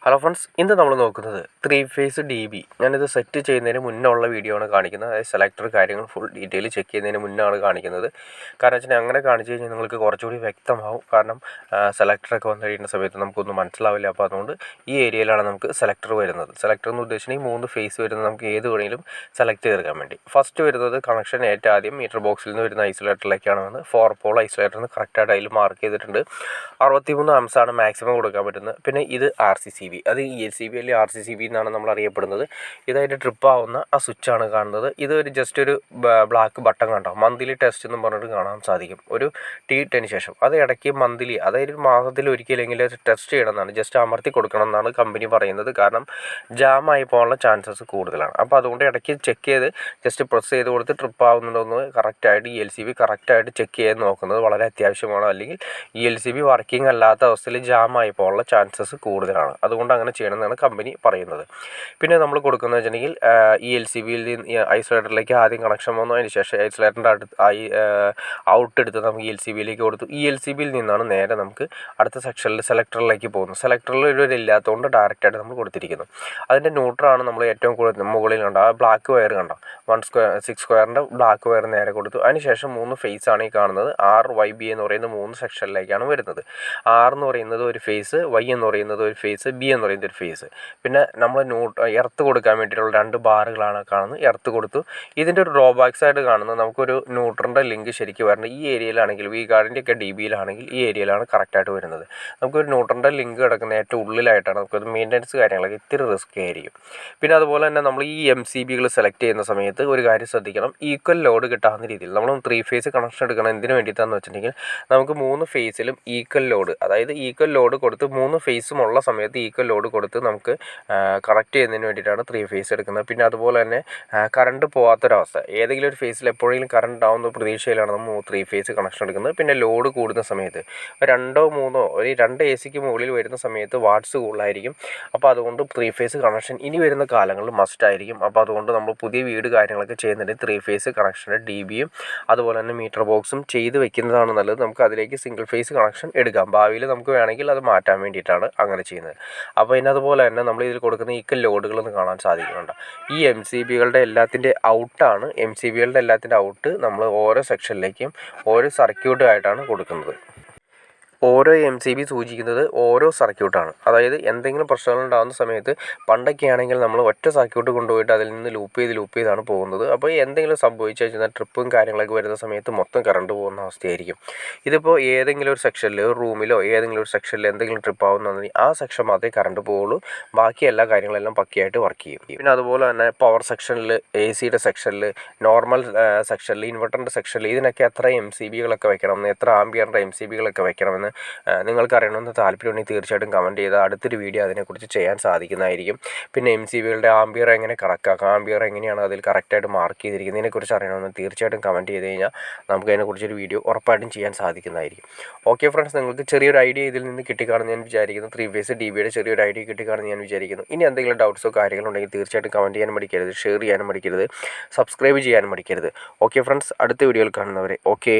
Hello friends, ഇന്ന് നമ്മൾ നോക്കുന്നത് 3-phase DB. ഞാനിത് സെറ്റ് ചെയ്യുന്നതിന് മുന്നേ ഉള്ള വീഡിയോ ആണ് കാണിക്കുന്നത്. അതായത് സെലക്ടർ കാര്യങ്ങൾ ഫുൾ ഡീറ്റെയിൽ ചെക്ക് ചെയ്യുന്നതിന് മുന്നാണ് കാണിക്കുന്നത്. കാരണം വെച്ചാൽ അങ്ങനെ കാണിച്ചു കഴിഞ്ഞാൽ നിങ്ങൾക്ക് കുറച്ചുകൂടി വ്യക്തമാവും. കാരണം സെലക്ടറൊക്കെ വന്നു കഴിയുന്ന സമയത്ത് നമുക്കൊന്നും മനസ്സിലാവില്ല. അപ്പോൾ അതുകൊണ്ട് ഈ ഏരിയയിലാണ് നമുക്ക് സെലക്ടർ വരുന്നത്. സെലക്ടർ എന്ന് ഉദ്ദേശിച്ചിട്ടുണ്ടെങ്കിൽ 3 ഫേസ് വരുന്നത് നമുക്ക് ഏത് വേണമെങ്കിലും സെലക്ട് ചെയ്തെടുക്കാൻ വേണ്ടി. ഫസ്റ്റ് വരുന്നത് കണക്ഷൻ ഏറ്റവും ആദ്യം മീറ്റർ ബോക്സിൽ നിന്ന് വരുന്ന ഐസൊലേറ്ററിലേക്കാണ് വന്നത്. 4 പോൾ ഐസൊലേറ്ററിന് കറക്റ്റായിട്ട് അതിൽ മാർക്ക് ചെയ്തിട്ടുണ്ട്. 63 ആംസാണ് മാക്സിമം കൊടുക്കാൻ പറ്റുന്നത്. പിന്നെ ഇത് RCCB, അത് ELCB അല്ലെങ്കിൽ RCCB എന്നാണ് നമ്മൾ അറിയപ്പെടുന്നത്. ഇതായിട്ട് ട്രിപ്പ് ആവുന്ന ആ സ്വിച്ചാണ് കാണുന്നത്. ഇതൊരു ജസ്റ്റ് ഒരു ബ്ലാക്ക് ബട്ടൺ കണ്ടോ, മന്ത്ലി ടെസ്റ്റ് എന്നും പറഞ്ഞിട്ട് കാണാൻ സാധിക്കും. ഒരു T10 ശേഷം അത് ഇടയ്ക്ക് മന്ത്ലി, അതായത് മാസത്തിൽ ഒരിക്കലെങ്കിലും ടെസ്റ്റ് ചെയ്യണമെന്നാണ്, ജസ്റ്റ് അമർത്തി കൊടുക്കണം എന്നാണ് കമ്പനി പറയുന്നത്. കാരണം ജാമായി പോകാനുള്ള ചാൻസസ് കൂടുതലാണ്. അപ്പോൾ അതുകൊണ്ട് ഇടയ്ക്ക് ചെക്ക് ചെയ്ത് ജസ്റ്റ് പ്രസ് ചെയ്ത് കൊടുത്ത് ട്രിപ്പ് ആവുന്നുണ്ടോയെന്ന് കറക്റ്റായിട്ട് ELCB കറക്റ്റായിട്ട് ചെക്ക് ചെയ്ത് നോക്കുന്നത് വളരെ അത്യാവശ്യമാണ്. അല്ലെങ്കിൽ ELCB വർക്കിംഗ് അല്ലാത്ത അവസ്ഥയിൽ ജാമായി പോകാനുള്ള ചാൻസസ് കൂടുതലാണ്. അതുകൊണ്ട് അങ്ങനെ ചെയ്യണമെന്നാണ് കമ്പനി പറയുന്നത്. പിന്നെ നമ്മൾ കൊടുക്കുന്നത് വെച്ചിട്ടുണ്ടെങ്കിൽ ELCBയിൽ നിന്ന് ഐസൊലേറ്ററിലേക്ക് ആദ്യം കണക്ഷൻ വന്നു. അതിന് ശേഷം ഐസൊലേറ്ററിൻ്റെ ഔട്ട് എടുത്ത് നമുക്ക് ELCBയിലേക്ക് കൊടുത്തു. ELCBയിൽ നിന്നാണ് നേരെ നമുക്ക് അടുത്ത സെക്ഷനിൽ സെലക്ടറിലേക്ക് പോകുന്നത്. സെലക്ടറിൽ ഒരു ഇല്ലാത്തതുകൊണ്ട് ഡയറക്റ്റായിട്ട് നമ്മൾ കൊടുത്തിരിക്കുന്നു. അതിൻ്റെ ന്യൂട്രാണ് നമ്മൾ ഏറ്റവും കൂടുതൽ മുകളിൽ കണ്ട ആ ബ്ലാക്ക് വയർ കണ്ടോ, 6 സ്ക്വയറിൻ്റെ ബ്ലാക്ക് വയർ നേരെ കൊടുത്തു. അതിനുശേഷം 3 ഫേസ് ആണ് ഈ കാണുന്നത്. RYB എന്ന് പറയുന്ന 3 സെക്ഷനിലേക്കാണ് വരുന്നത്. R എന്ന് പറയുന്നത് ഒരു ഫേസ്, Y എന്ന് പറയുന്നത് ഒരു ഫേസ്, B എന്ന് പറയുന്നത് ഒരു ഫേസ്. പിന്നെ നമ്മൾ എർത്ത് കൊടുക്കാൻ വേണ്ടിയിട്ടുള്ള 2 ബാറുകളാണ് കാണുന്നത്. എർത്ത് കൊടുത്തു. ഇതിൻ്റെ ഒരു ഡ്രോബാക്സ് ആയിട്ട് കാണുന്നത് നമുക്കൊരു ന്യൂട്രൻ്റെ ലിങ്ക് ശരിക്കും വരണം. ഈ ഏരിയയിലാണെങ്കിൽ വി ഗാർഡിൻ്റെയൊക്കെ DBയിലാണെങ്കിൽ ഈ ഏരിയയിലാണ് കറക്റ്റായിട്ട് വരുന്നത്. നമുക്കൊരു ന്യൂട്രൻ്റെ ലിങ്ക് കിടക്കുന്ന ഏറ്റവും ഉള്ളിലായിട്ടാണ്. നമുക്കത് മെയിൻ്റനൻസ് കാര്യങ്ങളൊക്കെ ഇത്തിരി റിസ്ക് ആയിരിക്കും. പിന്നെ അതുപോലെ തന്നെ നമ്മൾ ഈ MCBകൾ സെലക്ട് ചെയ്യുന്ന സമയത്ത് ഒരു കാര്യം ശ്രദ്ധിക്കണം. ഈക്വൽ ലോഡ് കിട്ടാവുന്ന രീതിയിൽ നമ്മൾ 3 ഫേസ് കണക്ഷൻ എടുക്കണം. എന്തിനു വേണ്ടിയിട്ടാണെന്ന് വെച്ചിട്ടുണ്ടെങ്കിൽ നമുക്ക് 3 ഫേസിലും ഈക്വൽ ലോഡ്, അതായത് ഈക്വൽ ലോഡ് കൊടുത്ത് 3 ഫേസും ഉള്ള സമയത്ത് ഈക്വൽ ലോഡ് കൊടുത്ത് നമുക്ക് കറക്റ്റ് ചെയ്യുന്നതിന് വേണ്ടിയിട്ടാണ് 3 ഫേസ് എടുക്കുന്നത്. പിന്നെ അതുപോലെ തന്നെ കറണ്ട് പോകാത്തൊരവസ്ഥ, ഏതെങ്കിലും ഒരു ഫേസിൽ എപ്പോഴെങ്കിലും കറണ്ട് ഉണ്ടാകുന്ന പ്രതീക്ഷയിലാണ് നമ്മൾ 3 ഫേസ് കണക്ഷൻ എടുക്കുന്നത്. പിന്നെ ലോഡ് കൂടുന്ന സമയത്ത് 2 3 ഒരു 2 AC മുകളിൽ വരുന്ന സമയത്ത് വാട്ട്സ് കൂടുതലായിരിക്കും. അപ്പോൾ അതുകൊണ്ട് 3 ഫേസ് കണക്ഷൻ ഇനി വരുന്ന കാലങ്ങളിൽ മസ്റ്റ് ആയിരിക്കും. അപ്പോൾ അതുകൊണ്ട് നമ്മൾ പുതിയ വീട് കാര്യങ്ങളൊക്കെ ചെയ്യുന്നുണ്ടെങ്കിൽ 3 ഫേസ് കണക്ഷൻ്റെ DBയും അതുപോലെ തന്നെ മീറ്റർ ബോക്സും ചെയ്ത് വെക്കുന്നതാണ് നല്ലത്. നമുക്ക് അതിലേക്ക് സിംഗിൾ ഫേസ് കണക്ഷൻ എടുക്കാം. ഭാവിയിൽ നമുക്ക് വേണമെങ്കിൽ അത് മാറ്റാൻ വേണ്ടിയിട്ടാണ് അങ്ങനെ ചെയ്യുന്നത്. അപ്പോൾ ഇന്നതുപോലെ തന്നെ നമ്മൾ ഇതിൽ കൊടുക്കുന്ന ഈക്വൽ ലോഡുകളൊന്നും കാണാൻ സാധിക്കുന്നുണ്ട്. ഈ MCBകളുടെ എല്ലാത്തിൻ്റെ ഔട്ടാണ്. MCBകളുടെ എല്ലാത്തിൻ്റെ ഔട്ട് നമ്മൾ ഓരോ സെക്ഷനിലേക്കും ഓരോ സർക്യൂട്ടായിട്ടാണ് കൊടുക്കുന്നത്. ഓരോ MCB സൂചിക്കുന്നത് ഓരോ സർക്യൂട്ടാണ്. അതായത് എന്തെങ്കിലും പ്രശ്നങ്ങൾ ഉണ്ടാകുന്ന സമയത്ത് പണ്ടൊക്കെ ആണെങ്കിൽ നമ്മൾ ഒറ്റ സർക്യൂട്ട് കൊണ്ടുപോയിട്ട് അതിൽ നിന്ന് ലൂപ്പ് ചെയ്താണ് പോകുന്നത്. അപ്പോൾ എന്തെങ്കിലും സംഭവിച്ചു കഴിഞ്ഞാൽ ട്രിപ്പും കാര്യങ്ങളൊക്കെ വരുന്ന സമയത്ത് മൊത്തം കറണ്ട് പോകുന്ന അവസ്ഥയായിരിക്കും. ഇതിപ്പോൾ ഏതെങ്കിലും ഒരു സെക്ഷനിൽ, ഒരു റൂമിലോ ഏതെങ്കിലും ഒരു സെക്ഷനിൽ എന്തെങ്കിലും ട്രിപ്പ് ആവുന്നതെങ്കിൽ ആ സെക്ഷൻ മാത്രമേ കറണ്ട് പോവുള്ളൂ. ബാക്കി എല്ലാ കാര്യങ്ങളെല്ലാം പക്കയായിട്ട് വർക്ക് ചെയ്യും. പിന്നെ അതുപോലെ തന്നെ പവർ സെക്ഷനിൽ, AC സെക്ഷനിൽ, നോർമൽ സെക്ഷനിൽ, ഇൻവെർട്ടറിൻ്റെ സെക്ഷനിൽ ഇതിനൊക്കെ എത്ര MCBകളൊക്കെ വെക്കണമെന്ന്, എത്ര ആംപിയറിൻ്റെ MCBകളൊക്കെ വെക്കണമെന്ന് നിങ്ങൾക്ക് അറിയണമെന്ന് താല്പര്യമുണ്ടെങ്കിൽ തീർച്ചയായിട്ടും കമൻറ്റ് ചെയ്താൽ അടുത്തൊരു വീഡിയോ അതിനെക്കുറിച്ച് ചെയ്യാൻ സാധിക്കുന്നതായിരിക്കും. പിന്നെ MCBകളുടെ ആംപിയർ എങ്ങനെ കറക്റ്റാക്കാം, ആംപിയർ എങ്ങനെയാണ് അതിൽ കറക്റ്റായിട്ട് മാർക്ക് ചെയ്തിരിക്കുന്നത്, ഇതിനെക്കുറിച്ച് അറിയണമെന്ന് തീർച്ചയായിട്ടും കമൻറ്റ് ചെയ്ത് കഴിഞ്ഞാൽ നമുക്ക് അതിനെക്കുറിച്ചൊരു വീഡിയോ ഉറപ്പായിട്ടും ചെയ്യാൻ സാധിക്കുന്നതായിരിക്കും. ഓക്കെ ഫ്രണ്ട്സ്, നിങ്ങൾക്ക് ചെറിയൊരു ഐഡിയ ഇതിൽ നിന്ന് കിട്ടിക്കാണെന്ന് ഞാൻ വിചാരിക്കുന്നു. 3 ഫേസ് DBയുടെ ചെറിയൊരു ഐഡിയ കിട്ടിക്കാണെന്ന് ഞാൻ വിചാരിക്കുന്നു. ഇനി എന്തെങ്കിലും ഡൗട്ട്സോ കാര്യങ്ങളോ ഉണ്ടെങ്കിൽ തീർച്ചയായിട്ടും കമൻറ്റ് ചെയ്യാനും മടിക്കരുത്, ഷെയർ ചെയ്യാനും മടിക്കരുത്, സബ്സ്ക്രൈബ് ചെയ്യാനും മടിക്കരുത്. ഓക്കെ ഫ്രണ്ട്സ്, അടുത്ത വീഡിയോയിൽ കാണുന്നവരെ ഓക്കെ.